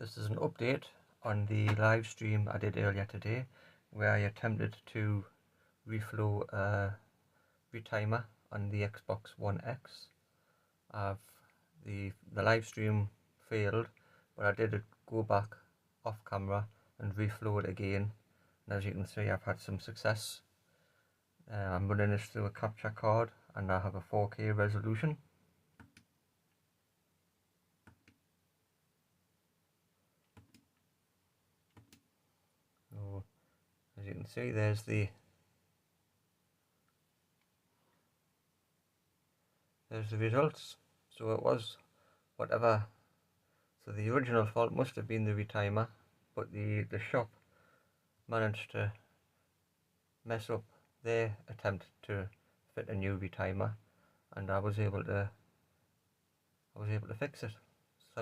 This is an update on the live stream I did earlier today, where I attempted to reflow a retimer on the Xbox One X. The live stream failed, but I did go back off camera and reflow it again, and as you can see I've had some success. I'm running this through a capture card and I have a 4K resolution. So as you can see, there's the results. So it was whatever. So the original fault must have been the retimer, but the shop managed to mess up their attempt to fit a new retimer, and I was able to fix it.